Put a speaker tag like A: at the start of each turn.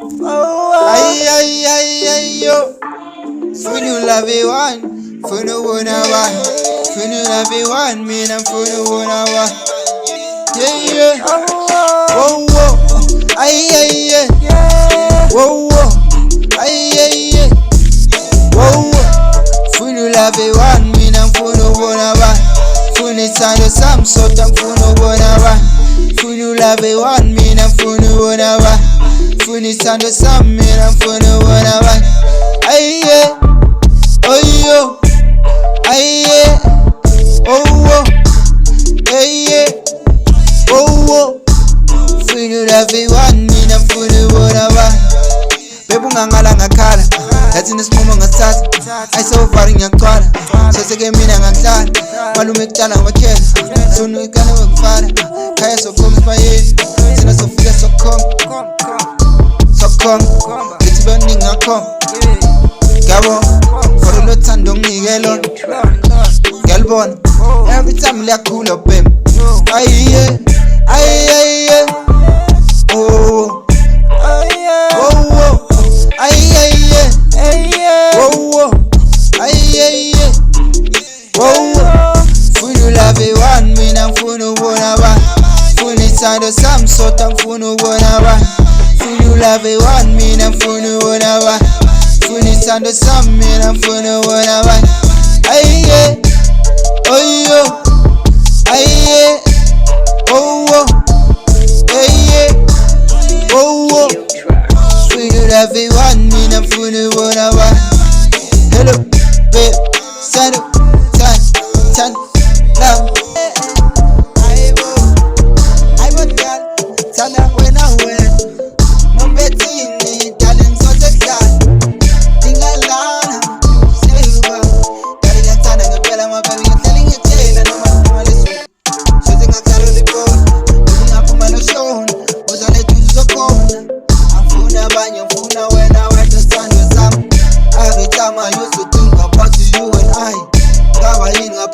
A: Ay, ay, ay, ay, yo. Funu love one, funu wanna one. Funu love one, me and funu wanna one. Yeah, yeah. Whoa, whoa. Ay, ay, ay. Whoa, whoa. Ay, ay, ay. Whoa, whoa. Funu love one, me and funu wanna one. Funu sando sam so tam funu wanna one. Funu love one, me and funu wanna one. Funu sando sam, me and funu wanna one. Ay, yeah. Oh yo, ay yeah, oh oh, ay yeah, oh oh. Funu love one, mina funu wona ba. Bebu ngangala ngakhala, yathi nesinqumo ngasithatha. Ayisovali ngiyaqala, seseke mina ngahlala. Malume kucala ngamakhela, sunu ikane wekufana. Khaya sokhoma isipayeni, thina sofika sokhoma. Sokhoma, lithi baningi ngakhoma. Gabo, for the lot and don't need alone. Galbon, every time I cool up him. Aye, aye, aye, oh, aye, oh, aye, aye, oh, aye, oh. Funu love one, me na funu wanna one. Funu sando sam so tam funu wanna one. Funu love one, me na funu wanna one. Funu sando sam, me na funu wanna one. Ay yeah, oh yo, ay yeah, oh oh, ay yeah, oh oh. Funu love one, me na funu wanna one. Hello, babe, sando, tan, love. I want girl, tana when I win. No betting me, darling, so take that. I used to think about you and I. Gawa in a